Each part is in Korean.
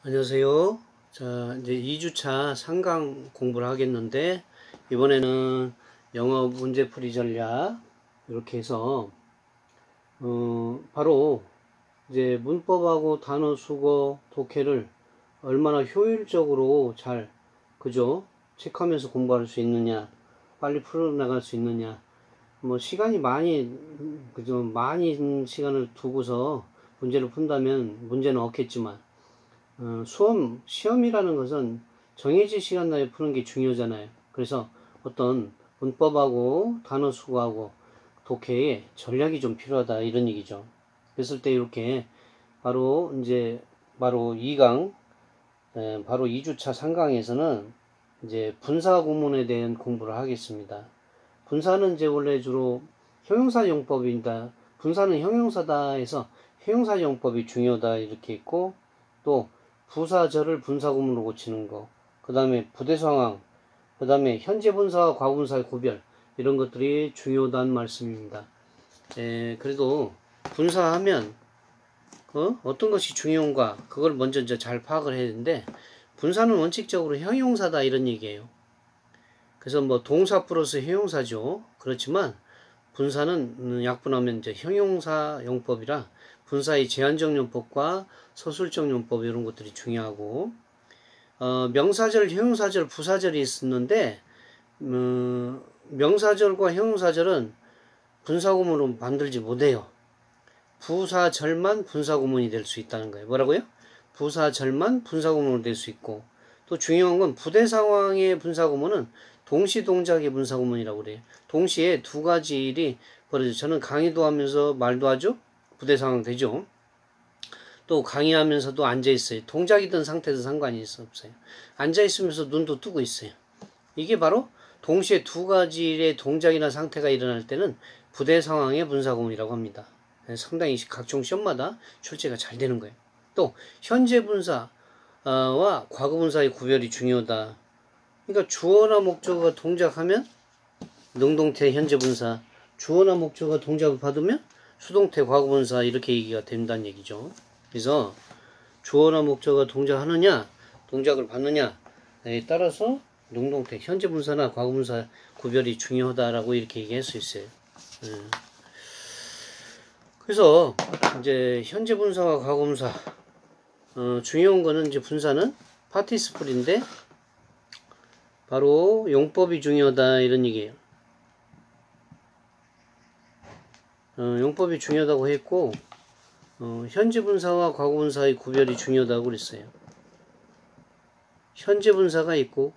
안녕하세요. 자, 이제 2주차 상강 공부를 하겠는데, 이번에는 영어 문제풀이 전략, 이렇게 해서, 바로 이제 문법하고 단어 수거, 독해를 얼마나 효율적으로 잘, 그죠? 체크하면서 공부할 수 있느냐, 빨리 풀어나갈 수 있느냐, 뭐, 시간이 많이, 그죠? 많이 시간을 두고서 문제를 푼다면 문제는 없겠지만, 시험이라는 것은 정해진 시간 내에 푸는 게 중요하잖아요. 그래서 어떤 문법하고 단어 수거하고 독해에 전략이 좀 필요하다 이런 얘기죠. 그랬을 때 이렇게 바로 2강, 바로 2주차 3강에서는 이제 분사 구문에 대한 공부를 하겠습니다. 분사는 이제 원래 주로 형용사 용법입니다. 분사는 형용사다 해서 형용사 용법이 중요하다 이렇게 있고, 또 부사절을 분사구문으로 고치는 거, 그 다음에 부대상황, 그 다음에 현재 분사와 과거 분사의 구별, 이런 것들이 중요하다는 말씀입니다. 그래도 분사하면 어떤 것이 중요한가, 그걸 먼저 이제 잘 파악을 해야 되는데, 분사는 원칙적으로 형용사다 이런 얘기예요. 그래서 뭐 동사 플러스 형용사죠. 그렇지만 분사는 약분하면 이제 형용사 용법이라 분사의 제한적 용법과 서술적 용법 이런 것들이 중요하고, 명사절, 형용사절, 부사절이 있었는데, 명사절과 형용사절은 분사구문으로 만들지 못해요. 부사절만 분사구문이 될 수 있다는 거예요. 뭐라고요? 부사절만 분사구문으로 될 수 있고, 또 중요한 건 부대상황의 분사구문은 동시동작의 분사구문이라고 그래요. 동시에 두 가지 일이 벌어져요. 저는 강의도 하면서 말도 하죠. 부대상황 되죠. 또 강의하면서도 앉아있어요. 동작이든 상태든 상관이 없어요. 앉아있으면서 눈도 뜨고 있어요. 이게 바로 동시에 두 가지 일의 동작이나 상태가 일어날 때는 부대상황의 분사구문이라고 합니다. 상당히 각종 시험마다 출제가 잘 되는 거예요. 또 현재 분사와 과거 분사의 구별이 중요하다. 그러니까 주어나 목적어가 동작하면 능동태 현재 분사, 주어나 목적어가 동작을 받으면 수동태 과거 분사, 이렇게 얘기가 된다는 얘기죠. 그래서 주어나 목적어가 동작하느냐 동작을 받느냐에 따라서 능동태 현재 분사나 과거 분사 구별이 중요하다라고 이렇게 얘기할 수 있어요. 그래서 이제 현재 분사와 과거 분사, 중요한 거는 이제 분사는 파티스플인데 바로 용법이 중요하다 이런 얘기예요. 용법이 중요하다고 했고, 현재 분사와 과거 분사의 구별이 중요하다고 그랬어요. 현재 분사가 있고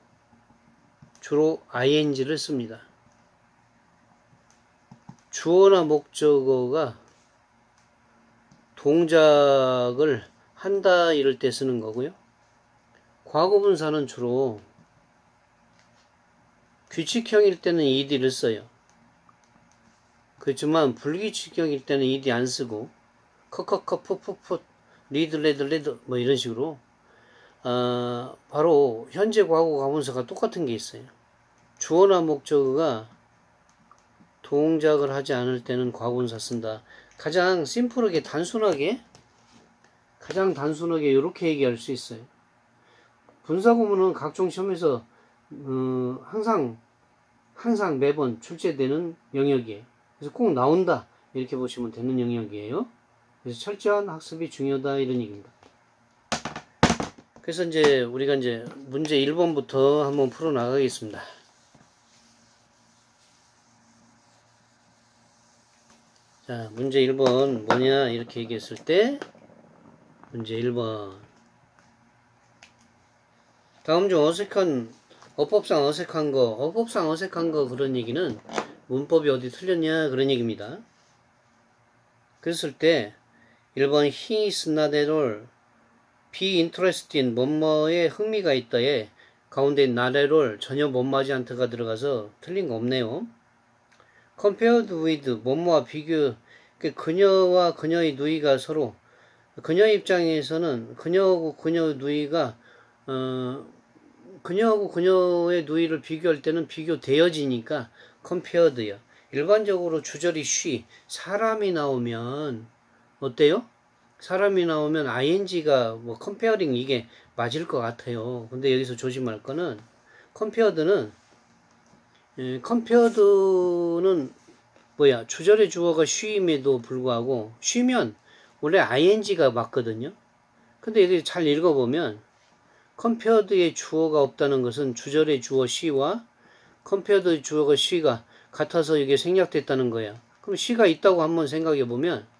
주로 ing를 씁니다. 주어나 목적어가 동작을 한다 이럴 때 쓰는 거고요. 과거 분사는 주로 규칙형일 때는 ed를 써요. 그렇지만 불규칙형일 때는 ed 안 쓰고 커커커 푸푸푸 리드 레드 레드 뭐 이런 식으로 바로 현재 과거 과분사가 똑같은 게 있어요. 주어나 목적어가 동작을 하지 않을 때는 과분사 쓴다. 가장 심플하게 가장 단순하게 이렇게 얘기할 수 있어요. 분사구문은 각종 시험에서 항상 매번 출제되는 영역이에요. 그래서 꼭 나온다 이렇게 보시면 되는 영역이에요. 그래서 철저한 학습이 중요하다 이런 얘기입니다. 그래서 이제 우리가 이제 문제 1번부터 한번 풀어 나가겠습니다. 자, 문제 1번 뭐냐 이렇게 얘기했을 때, 문제 1번 다음 중 어법상 어색한 거 그런 얘기는 문법이 어디 틀렸냐 그런 얘기입니다. 그랬을 때 1번 he is not at all be interested in 뭐뭐에 흥미가 있다에 가운데 not at all 전혀 못마지 않다가 들어가서 틀린 거 없네요. compared with 뭐뭐와 비교, 그녀와 그녀의 누이가 서로, 그녀의 입장에서는 그녀하고 그녀의 누이가 그녀하고 그녀의 누이를 비교할 때는 비교되어지니까 compared요. 일반적으로 주절이 she, 사람이 나오면 어때요? 사람이 나오면 ing가 뭐 comparing 이게 맞을 것 같아요. 근데 여기서 조심할 거는 compared는 뭐야, 주절의 주어가 she임에도 불구하고 쉬면 원래 ing가 맞거든요. 근데 여기 잘 읽어보면 compared의 주어가 없다는 것은 주절의 주어 she와 compared 주어가 she가 같아서 이게 생략됐다는 거야. 그럼 she가 있다고 한번 생각해 보면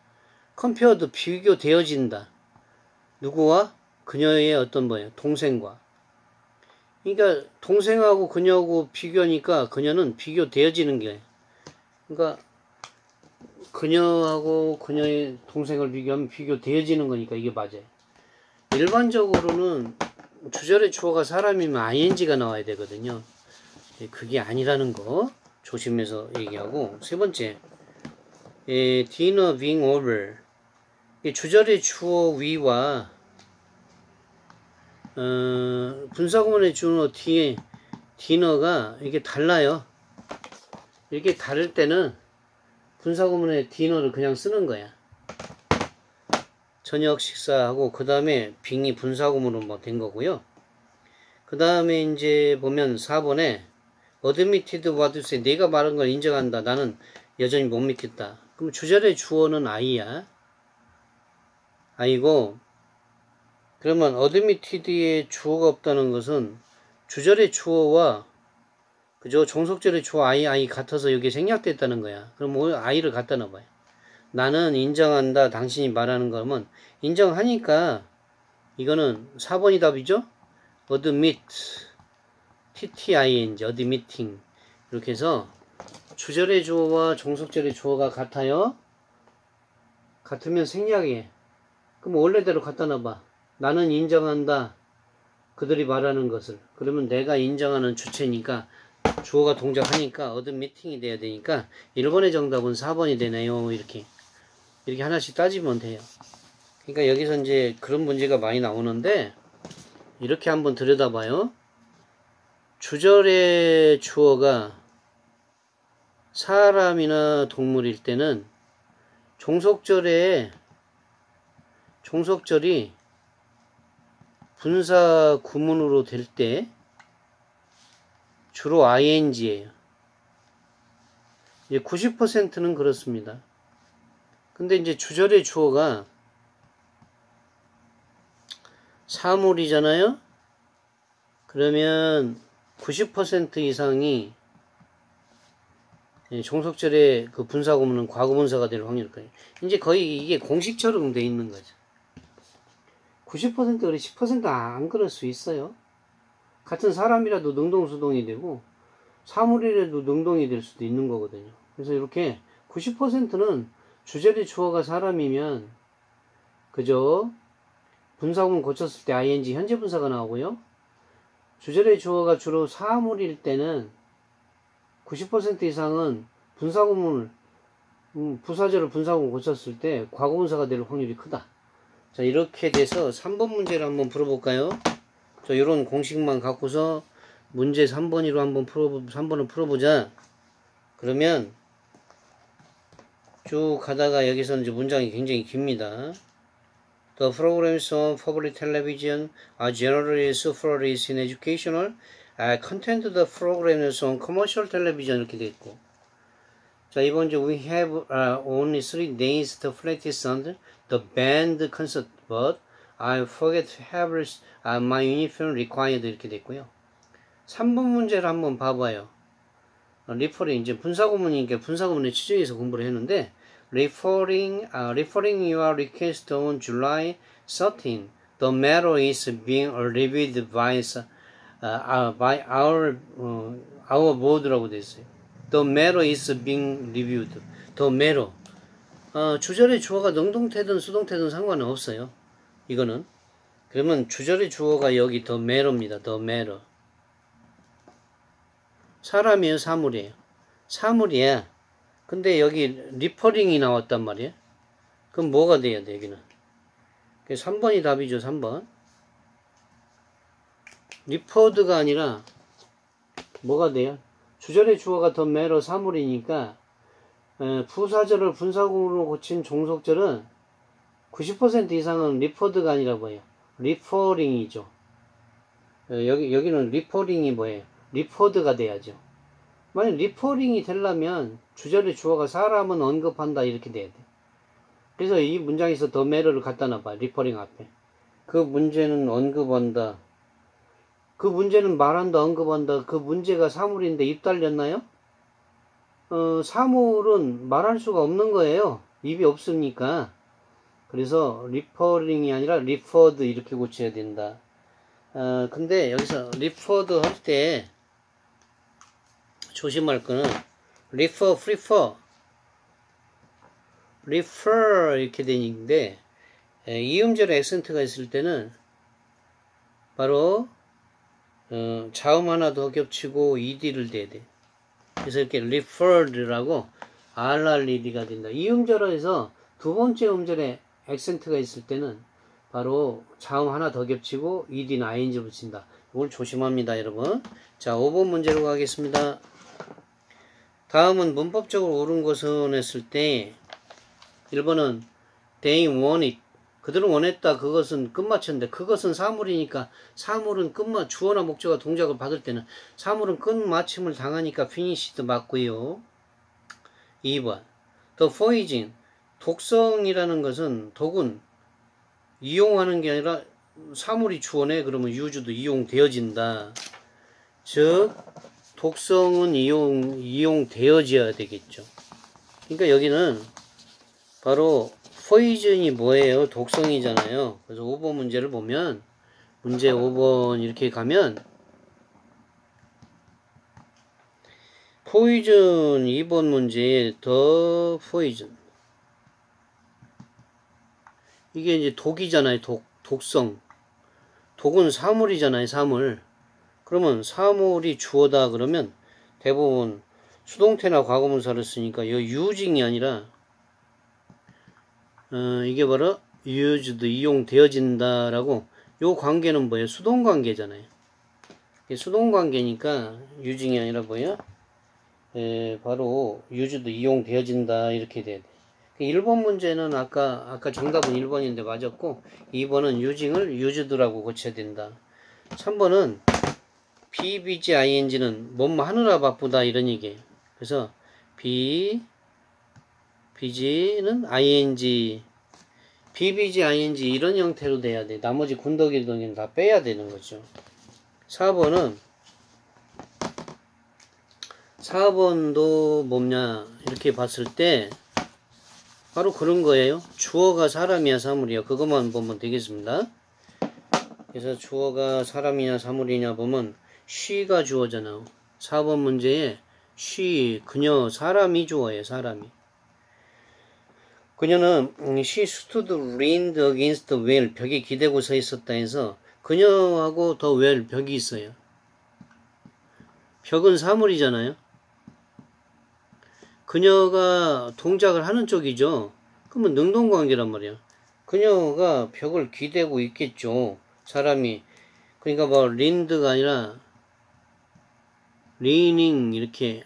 compared 비교되어진다. 누구와? 그녀의 어떤 뭐예요? 동생과. 그러니까 동생하고 그녀하고 비교하니까 그녀는 비교되어지는 게. 그러니까 그녀하고 그녀의 동생을 비교하면 비교되어지는 거니까 이게 맞아요. 일반적으로는 주절의 주어가 사람이면 ing가 나와야 되거든요. 그게 아니라는 거 조심해서 얘기하고, 세 번째, dinner being over. 주절의 주어 위와 분사구문의 주어 뒤에 dinner가 이게 달라요. 이렇게 다를 때는 분사구문의 dinner를 그냥 쓰는 거야. 저녁 식사하고 그 다음에 being이 분사구문으로 뭐 된 거고요. 그 다음에 이제 보면 4번에 admitted what you say. 내가 말한 걸 인정한다. 나는 여전히 못 믿겠다. 그럼 주절의 주어는 I야. I고, 그러면 admitted의 주어가 없다는 것은 주절의 주어와 그죠? 종속절의 주어 I 같아서 여기 생략됐다는 거야. 그럼 뭐 I를 갖다 넣어봐요. 나는 인정한다. 당신이 말하는 거면 인정하니까 이거는 4번이 답이죠? admit, TTING, admitting. 이렇게 해서 주절의 주어와 종속절의 주어가 같아요. 같으면 생략해. 그럼 원래대로 갖다 놔봐. 나는 인정한다. 그들이 말하는 것을. 그러면 내가 인정하는 주체니까 주어가 동작하니까 admitting이 돼야 되니까 1번의 정답은 4번이 되네요. 이렇게 하나씩 따지면 돼요. 그러니까 여기서 이제 그런 문제가 많이 나오는데 이렇게 한번 들여다봐요. 주절의 주어가 사람이나 동물일 때는 종속절이 분사 구문으로 될 때 주로 ing예요. 90%는 그렇습니다. 근데 이제 주절의 주어가 사물이잖아요. 그러면 90% 이상이 종속절의 그 분사 구문은 과거분사가 될 확률일 거예요. 이제 거의 이게 공식처럼 돼 있는 거죠. 90% 그래 10% 안 그럴 수 있어요. 같은 사람이라도 능동수동이 되고 사물이라도 능동이 될 수도 있는 거거든요. 그래서 이렇게 90%는 주절의 주어가 사람이면 그죠? 분사구문 고쳤을 때 ing 현재 분사가 나오고요. 주절의 주어가 주로 사물일 때는 90% 이상은 분사구문을 부사절을 분사구문 고쳤을 때 과거분사가 될 확률이 크다. 자, 이렇게 돼서 3번 문제를 한번 풀어볼까요? 자, 요런 공식만 갖고서 문제 3번으로 한번 3번을 풀어보자. 그러면 쭉 가다가 여기서는 이제 문장이 굉장히 깁니다. The programs on public television are generally superior in educational content. The programs on commercial television 이렇게 돼 있고. 자, 이번 주 we have only 3 days to practice on the band concert, but I forget to have my uniform required 이렇게 됐고요. 3번 문제를 한번 봐봐요. 리퍼링 이제 분사구문이니까 분사구문의 취지에서 공부를 했는데 referring your request on July 13, the matter is being reviewed by our board라고 돼 있어요. The matter is being reviewed. The matter. 주절의 주어가 능동태든 수동태든 상관은 없어요. 이거는. 그러면 주절의 주어가 여기 the matter입니다. the matter. 사람이에요, 사물이에요? 사물이야. 근데 여기 리퍼링이 나왔단 말이에요. 그럼 뭐가 돼야 돼, 여기는? 3번이 답이죠, 3번. 리퍼드가 아니라 뭐가 돼요? 주절의 주어가 더 매러 사물이니까 부사절을 분사구문으로 고친 종속절은 90% 이상은 리퍼드가 아니라 뭐예요? 리퍼링이죠. 여기는 리퍼링이 뭐예요? 리퍼드가 돼야죠. 만약 리퍼링이 되려면 주절의 주어가 사람은 언급한다 이렇게 돼야 돼. 그래서 이 문장에서 더 매너를 갖다 놔봐. 리퍼링 앞에. 그 문제는 언급한다. 그 문제는 말한다, 언급한다. 그 문제가 사물인데 입 달렸나요? 사물은 말할 수가 없는 거예요. 입이 없으니까. 그래서 리퍼링이 아니라 리퍼드 이렇게 고쳐야 된다. 근데 여기서 리퍼드 할 때 조심할 거는 refer, refer 이렇게 되는데 이음절에 액센트가 있을 때는 바로 자음 하나 더 겹치고 ed를 대야 돼. 그래서 이렇게 referred라고 rred가 된다. 이음절에서 두 번째 음절에 액센트가 있을 때는 바로 자음 하나 더 겹치고 ed나 ing를 붙인다. 이걸 조심합니다, 여러분. 자, 5번 문제로 가겠습니다. 다음은 문법적으로 옳은 것은 했을 때 1번은 they want it. 그들은 원했다. 그것은 끝마쳤는데 그것은 사물이니까 사물은 주어나 목적어 동작을 받을 때는 사물은 끝마침을 당하니까 finished 맞고요. 2번 the poison. 독성이라는 것은 독은 이용하는 게 아니라 사물이 주어네. 그러면 use도 이용되어진다. 즉 독성은 이용되어져야 되겠죠. 그러니까 여기는 바로 포이즌이 뭐예요? 독성이잖아요. 그래서 5번 문제를 보면 문제 5번 이렇게 가면 포이즌 2번 문제에 더 포이즌 이게 이제 독이잖아요. 독성. 독은 사물이잖아요. 사물. 그러면 사물이 주어다 그러면 대부분 수동태나 과거분사를 쓰니까 이 using이 아니라 이게 바로 used 이용되어진다라고 요 관계는 뭐예요? 수동 관계잖아요. 수동 관계니까 using이 아니라 뭐예요? 바로 used 이용되어진다 이렇게 돼야 돼. 1번 문제는 아까 정답은 1번인데 맞았고 2번은 using을 used라고 고쳐야 된다. 3번은 BBG ING는 뭐뭐 하느라 바쁘다 이런 얘기예요. 그래서 BG는 ING, BBG ING 이런 형태로 돼야 돼. 나머지 군더기 동기는 다 빼야 되는 거죠. 4번도 뭐냐 이렇게 봤을 때 바로 그런 거예요. 주어가 사람이야 사물이야. 그것만 보면 되겠습니다. 그래서 주어가 사람이냐 사물이냐 보면 she가 주어잖아. 4번 문제에 she, 그녀, 사람이 주어예요. 사람이. 그녀는 she stood leaned against the wall, 벽에 기대고 서 있었다 해서 그녀하고 the wall, 벽이 있어요. 벽은 사물이잖아요. 그녀가 동작을 하는 쪽이죠. 그러면 능동관계란 말이야. 그녀가 벽을 기대고 있겠죠. 사람이. 그러니까 뭐 leaned가 아니라 leaning 이렇게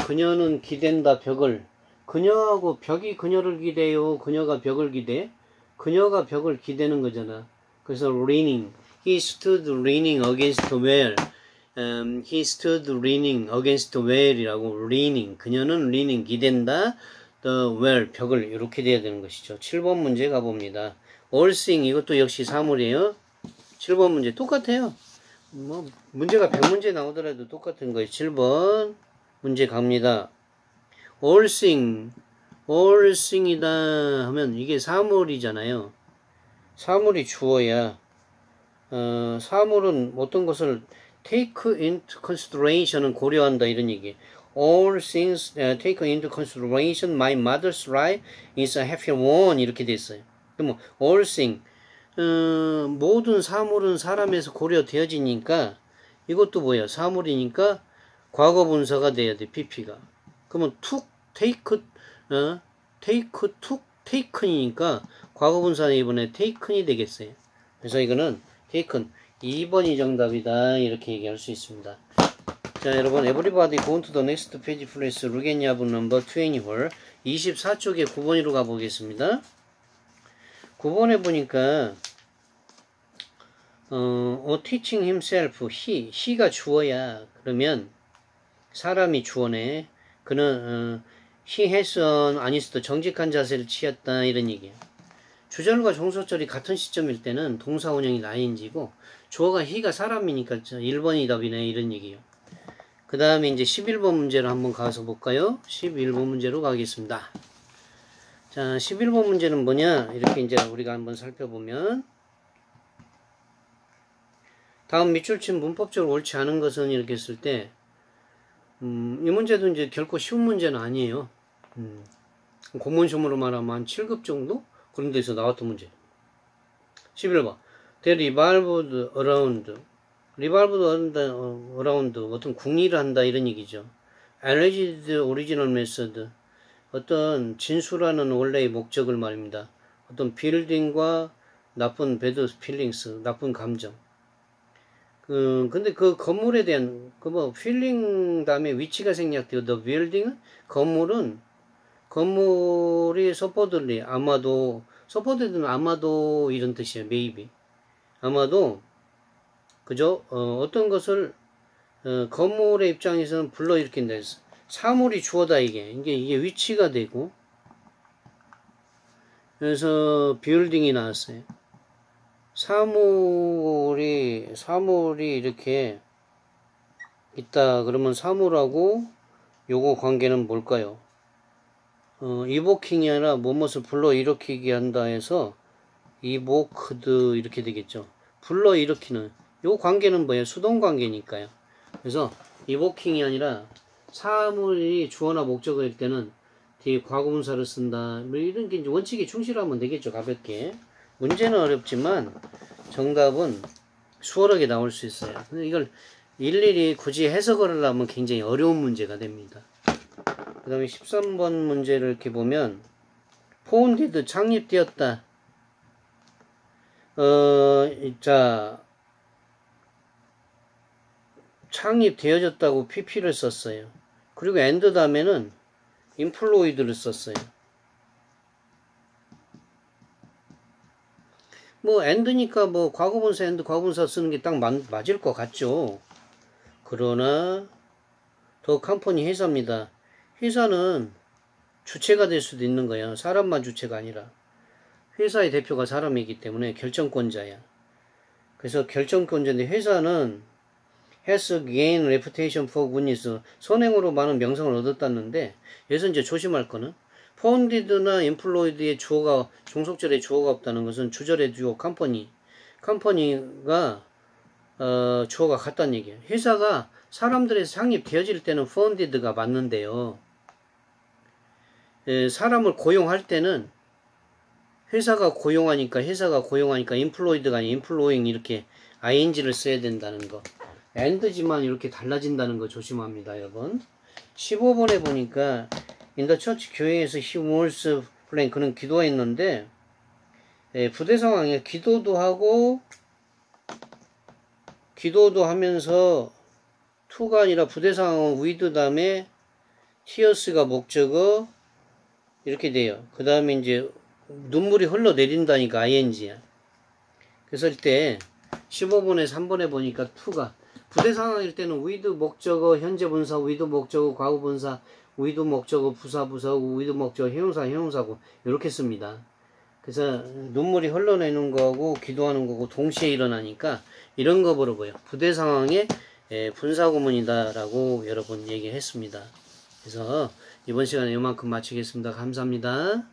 그녀는 기댄다 벽을. 그녀하고 벽이 그녀를 기대요. 그녀가 벽을 기대. 그녀가 벽을 기대는 거잖아. 그래서 leaning. He stood leaning against the wall. He stood leaning against the wall이라고 leaning. 그녀는 leaning 기댄다. the wall 벽을 이렇게 돼야 되는 것이죠. 7번 문제 가봅니다. all thing 이것도 역시 사물이에요. 7번 문제 똑같아요. 뭐 문제가 100문제 나오더라도 똑같은 거예요. 7번 문제 갑니다. all thing이다 하면 이게 사물이잖아요. 사물이 주어야. 사물은 어떤 것을 take into consideration은 고려한다 이런 얘기. All things take into consideration my mother's life is a happy one 이렇게 됐어요. 그럼 all things 모든 사물은 사람에서 고려되어지니까 이것도 뭐야? 사물이니까 과거분사가 돼야 돼. PP가. 그러면 took, took, taken이니까 과거분사는 이번에 taken이 되겠어요. 그래서 이거는 taken 2번이 정답이다 이렇게 얘기할 수 있습니다. 자 여러분 everybody go to the next page please look at number 24 24쪽에 9번으로 가보겠습니다. 9번에 보니까 teaching himself, he가 주어야. 그러면 사람이 주어네. 그는 he has an honest, 정직한 자세를 취했다, 이런 얘기예요. 주절과 종소절이 같은 시점일 때는 동사 원형이 ing고 주어가 he가 사람이니까 1번이 답이네, 이런 얘기예요. 그 다음에 이제 11번 문제로 한번 가서 볼까요? 11번 문제로 가겠습니다. 자, 11번 문제는 뭐냐? 이렇게 이제 우리가 한번 살펴보면, 다음 밑줄 친 문법적으로 옳지 않은 것은 이렇게 했을 때, 이 문제도 이제 결코 쉬운 문제는 아니에요. 공문시험으로 말하면 한 7급 정도? 그런 데서 나왔던 문제. 11번. They revolved around. revolved around. 어떤 궁리를 한다, 이런 얘기죠. alleged original method. 어떤 진술하는 원래의 목적을 말입니다. 어떤 building과 나쁜 bad feelings, 나쁜 감정. 근데 그 건물에 대한, feeling 다음에 위치가 생략되고, the building, 건물이 supposedly, 아마도, supposedly는 아마도 이런 뜻이에요. maybe. 아마도, 그죠? 어떤 것을, 건물의 입장에서는 불러일으킨다 해서. 사물이 주어다, 이게 위치가 되고. 그래서, building이 나왔어요. 사물이 이렇게 있다. 그러면 사물하고 요거 관계는 뭘까요? 이보킹이 아니라 무엇을 불러일으키게 한다 해서 이보크드 이렇게 되겠죠. 불러일으키는 요 관계는 뭐예요? 수동관계니까요. 그래서 이보킹이 아니라 사물이 주어나 목적어일 때는 뒤에 과거분사를 쓴다. 뭐 이런 게 이제 원칙에 충실하면 되겠죠. 가볍게. 문제는 어렵지만 정답은 수월하게 나올 수 있어요. 근데 이걸 일일이 굳이 해석을 하려면 굉장히 어려운 문제가 됩니다. 그 다음에 13번 문제를 이렇게 보면 founded, 창립되었다. 자, 창립되어졌다고 pp를 썼어요. 그리고 and 다음에는 employed를 썼어요. and니까 과거분사, and 과거분사 쓰는 게 딱 맞을 것 같죠. 그러나, 더 컴퍼니 회사입니다. 회사는 주체가 될 수도 있는 거야. 사람만 주체가 아니라. 회사의 대표가 사람이기 때문에 결정권자야. 그래서 결정권자인데 회사는 has gained reputation for goodness. 선행으로 많은 명성을 얻었다는데, 여기서 이제 조심할 거는, founded나 employed의 주어가, 종속절에 주어가 없다는 것은 주절의 주어 컴퍼니가, 주어가 같다는 얘기예요. 회사가 사람들에서 창립되어질 때는 founded가 맞는데요. 사람을 고용할 때는 회사가 고용하니까 employed가 아니라 employing 이렇게 ing를 써야 된다는 거. and지만 이렇게 달라진다는 거 조심합니다, 여러분. 15번에 보니까 in the church, 교회에서 he was praying, 그는 기도했는데 부대 상황에 기도도 하면서 to가 아니라 부대 상황은 with 다음에 tears가 목적어 이렇게 돼요. 그 다음에 이제 눈물이 흘러내린다니까 ing야. 그래서 이때 15번에 3번에 보니까 to가 부대 상황일 때는 with 목적어 현재 분사, with 목적어 과거 분사, with 목적어 부사, with 목적어 형용사고 이렇게 씁니다. 그래서 눈물이 흘러내는 거하고 기도하는 거고 동시에 일어나니까 이런 거 물어봐요. 부대 상황에 분사구문이다 라고 여러 번 얘기했습니다. 그래서 이번 시간에 이만큼 마치겠습니다. 감사합니다.